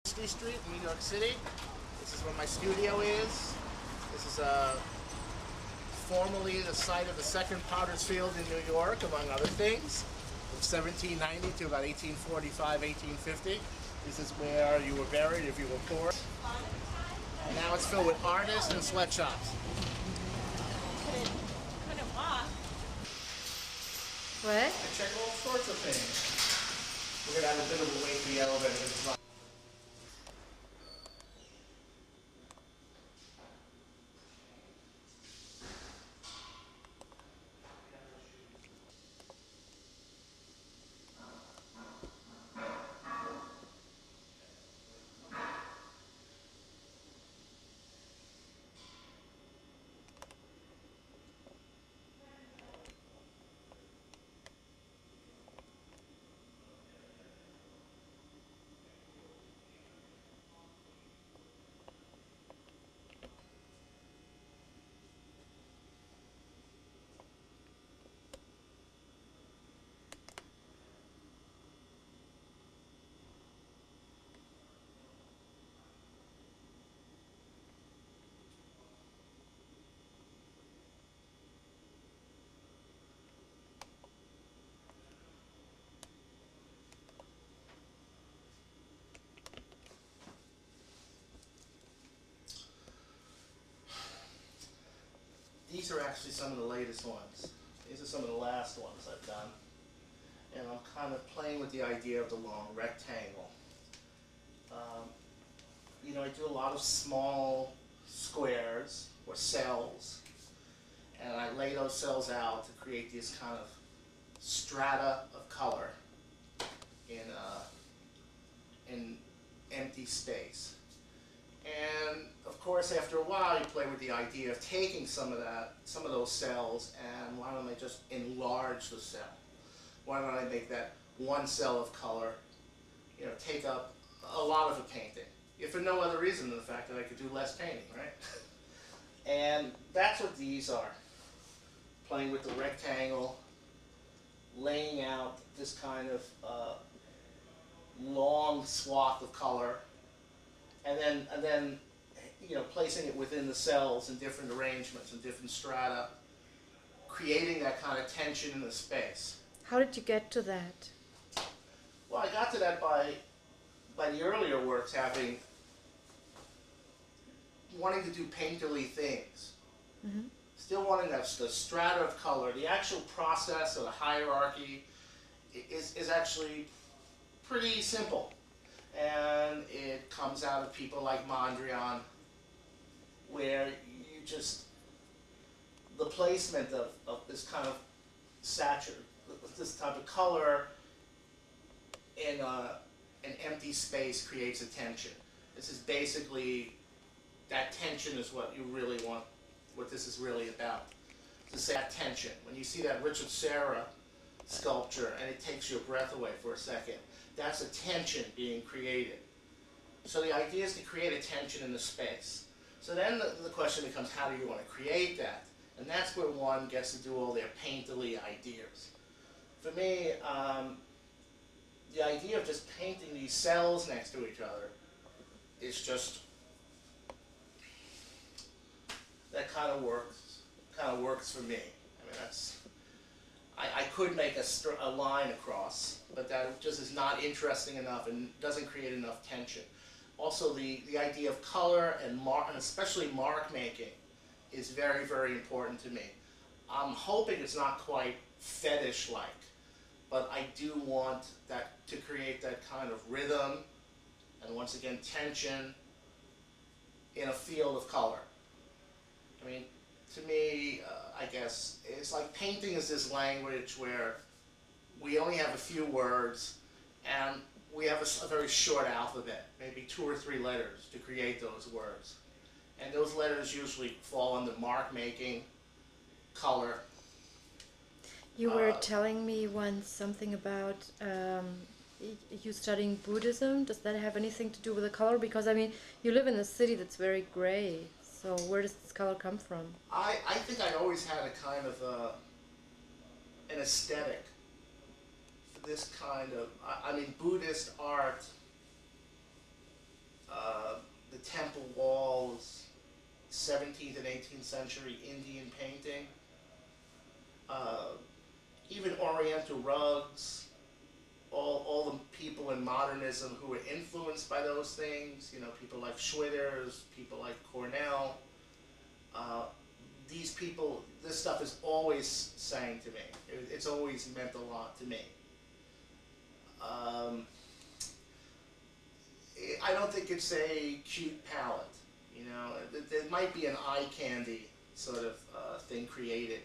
Street in New York City. This is where my studio is. This is formerly the site of the second Potter's Field in New York, among other things, from 1790 to about 1845, 1850. This is where you were buried if you were poor. And now it's filled with artists and sweatshops. Couldn't walk. I What? check all sorts of things. We're going to have a bit of a wait for the elevator. These are actually some of the latest ones. These are some of the last ones I've done. And I'm kind of playing with the idea of the long rectangle. I do a lot of small squares or cells, and I lay those cells out to create these kind of strata of color in empty space. And of course, after a while, you play with the idea of taking some of those cells, and why don't I just enlarge the cell? Why don't I make that one cell of color, take up a lot of a painting, if for no other reason than the fact that I could do less painting, right? And that's what these are. Playing with the rectangle, laying out this kind of long swath of color, and then placing it within the cells in different arrangements and different strata, creating that kind of tension in the space. How did you get to that? Well, I got to that by the earlier works wanting to do painterly things. Mm-hmm. Still wanting the strata of color. The actual process of the hierarchy is actually pretty simple. And it comes out of people like Mondrian, where the placement of this kind of saturated, this type of color in an empty space creates a tension. This is basically, that tension is what you really want, what this is really about. To say that tension. When you see that Richard Serra sculpture and it takes your breath away for a second, that's a tension being created. So the idea is to create a tension in the space. So then the question becomes, how do you want to create that? And that's where one gets to do all their painterly ideas. For me, the idea of just painting these cells next to each other is just, that kind of works for me. I mean, I could make a line across, but that just is not interesting enough and doesn't create enough tension. Also, the idea of color and especially mark making is very, very important to me. I'm hoping it's not quite fetish-like, but I do want that to create that kind of rhythm and, once again, tension in a field of color. I mean, to me, I guess, it's like painting is this language where we only have a few words and we have a very short alphabet, maybe 2 or 3 letters to create those words. And those letters usually fall under mark making, color. You were telling me once something about you studying Buddhism. Does that have anything to do with the color? Because, I mean, you live in a city that's very gray. So where does this color come from? I think I always had a kind of an aesthetic for this kind of, I mean, Buddhist art temple walls, 17th and 18th century Indian painting, uh, even Oriental rugs, all the people in modernism who were influenced by those things, you know, people like Schwitters, people like Cornell, uh, these people, this stuff is always saying to me. It's always meant a lot to me. Um, I don't think it's a cute palette, you know. There might be an eye candy sort of thing created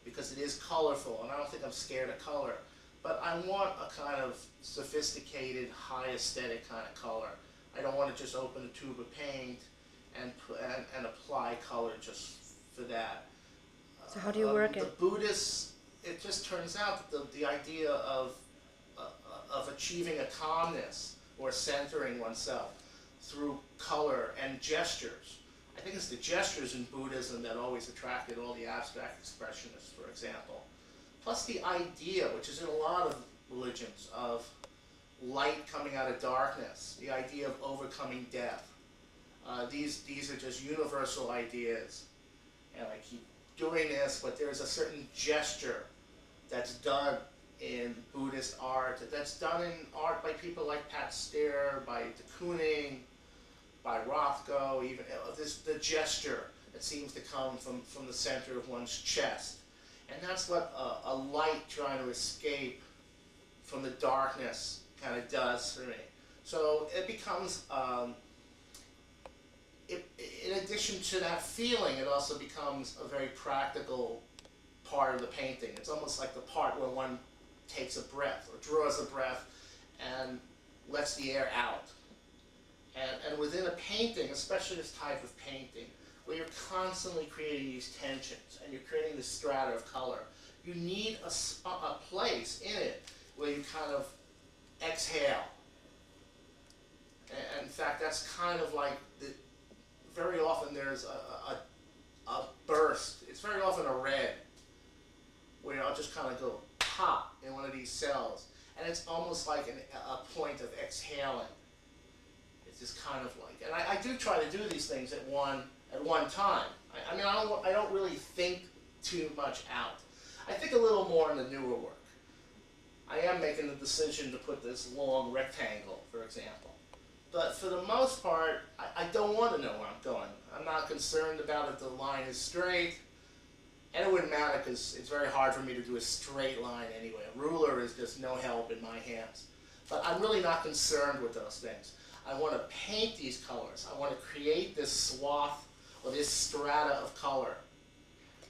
because it is colorful, and I don't think I'm scared of color. But I want a kind of sophisticated, high aesthetic kind of color. I don't want to just open a tube of paint and apply color just for that. So how do you work The it? Buddhists, it just turns out that the idea of achieving a calmness or centering oneself through color and gestures. I think it's the gestures in Buddhism that always attracted all the abstract expressionists, for example. Plus the idea, which is in a lot of religions, of light coming out of darkness, the idea of overcoming death. These are just universal ideas. And I keep doing this, but there's a certain gesture that's done in Buddhist art, that's done in art by people like Pat Stair, by de Kooning, by Rothko, even the gesture that seems to come from the center of one's chest. And that's what a light trying to escape from the darkness kind of does for me. So it becomes, in addition to that feeling, it also becomes a very practical part of the painting. It's almost like the part where one takes a breath or draws a breath and lets the air out. And within a painting, especially this type of painting, where you're constantly creating these tensions and you're creating this strata of color, you need a place in it where you kind of exhale. And in fact, that's kind of like, very often there's a burst. It's very often a red, where I'll just kind of go pop in one of these cells. And it's almost like a point of exhaling. It's just kind of like, and I do try to do these things at one time. I mean, I don't really think too much out. I think a little more in the newer work. I am making the decision to put this long rectangle, for example. But for the most part, I don't want to know where I'm going. I'm not concerned about if the line is straight. And it wouldn't matter because it's very hard for me to do a straight line anyway. A ruler is just no help in my hands. But I'm really not concerned with those things. I want to paint these colors. I want to create this swath or this strata of color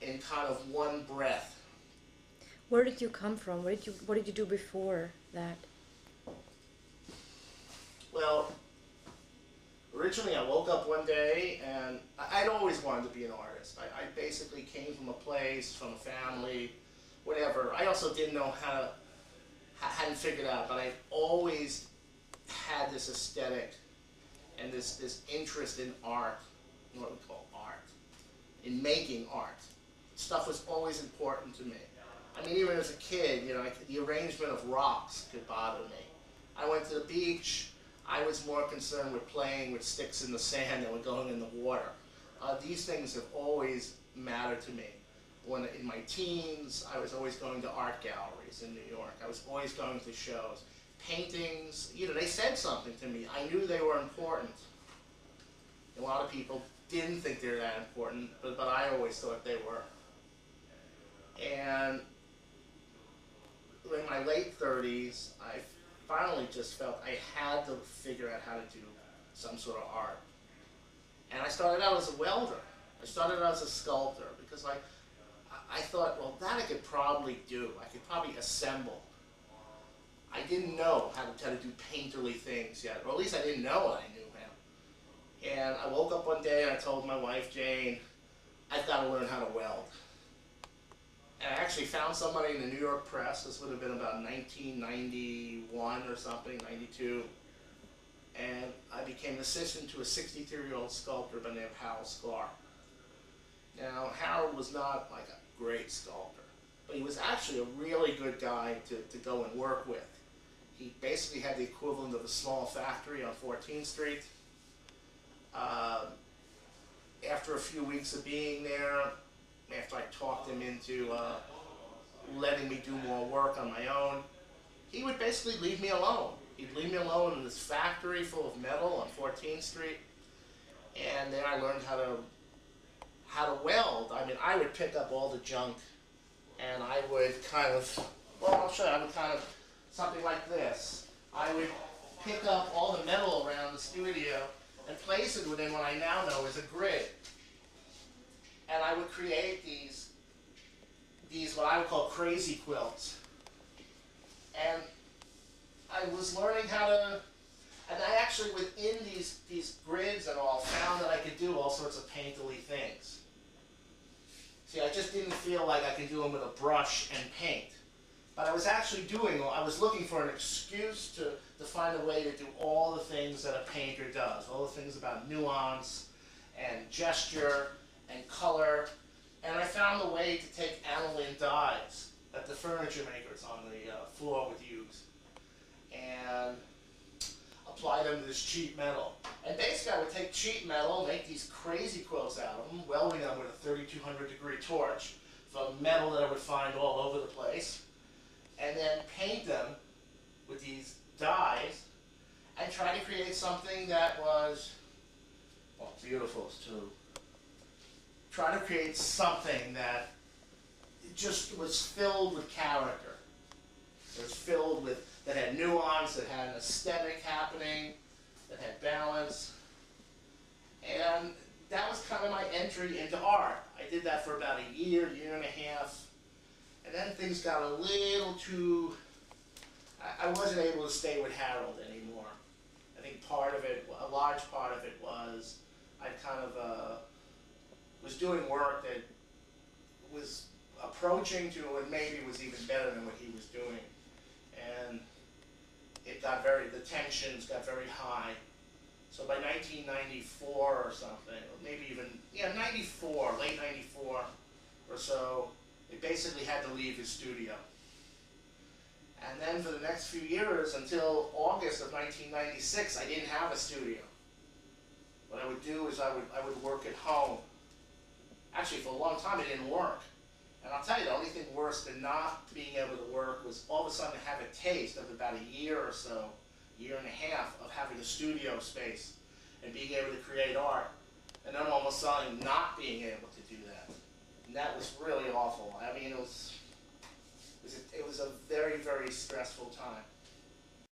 in kind of one breath. Where did you come from? What did you do before that? Well, originally I woke up one day and I'd always wanted to be an artist. I basically came from a place, from a family, whatever. I also didn't know hadn't figured out, but I always had this aesthetic and this interest in art, what we call art, in making art. Stuff was always important to me. I mean, even as a kid, you know, the arrangement of rocks could bother me. I went to the beach. I was more concerned with playing with sticks in the sand than with going in the water. These things have always mattered to me. When in my teens, I was always going to art galleries in New York. I was always going to shows. Paintings, you know, they said something to me. I knew they were important. A lot of people didn't think they were that important, but I always thought they were. And in my late 30s, I finally just felt I had to figure out how to do some sort of art. And I started out as a welder. I started out as a sculptor because I thought, well, that I could probably do. I could probably assemble. I didn't know how to do painterly things yet, or at least I didn't know I knew how. And I woke up one day and I told my wife, Jane, I've got to learn how to weld. And I actually found somebody in the New York press. This would have been about 1991 or something, 92. And I became assistant to a 63-year-old sculptor by the name of Harold Sklar. Now, Harold was not like a great sculptor, but he was actually a really good guy to go and work with. He basically had the equivalent of a small factory on 14th Street. Uh, After a few weeks of being there, after I talked him into letting me do more work on my own, he would basically leave me alone. He'd leave me alone in this factory full of metal on 14th Street, and then I learned how to weld. I mean, I would pick up all the junk, and I would kind of, well, I'll show you. I would kind of something like this. I would pick up all the metal around the studio and place it within what I now know is a grid. And I would create these what I would call crazy quilts. And I was learning how to, and I actually within these grids and all found that I could do all sorts of painterly things. See, I just didn't feel like I could do them with a brush and paint. But I was actually I was looking for an excuse to find a way to do all the things that a painter does, all the things about nuance and gesture and color. And I found a way to take aniline dyes that the furniture makers on the floor would use and apply them to this cheap metal. And basically I would take cheap metal, make these crazy quilts out of them, welding them with a 3200 degree torch from metal that I would find all over the place, and then paint them with these dyes and try to create something that was, well, beautiful too. Try to create something that just was filled with character. It was filled with, that had nuance, that had an aesthetic happening, that had balance. And that was kind of my entry into art. I did that for about a year and a half. And then things got a little too, I wasn't able to stay with Harold anymore. I think part of it, a large part of it was, I kind of was doing work that was approaching to, and maybe was even better than what he was doing. And it got the tensions got very high. So by 1994 or something, or maybe even, 94, late 94 or so, he basically had to leave his studio. And then for the next few years, until August of 1996, I didn't have a studio. What I would do is I would work at home. Actually, for a long time, it didn't work. And I'll tell you, the only thing worse than not being able to work was all of a sudden have a taste of about a year or so, year and a half, of having a studio space and being able to create art. And then all of a sudden not being able to do that. And that was really awful. I mean, it was a very, very stressful time.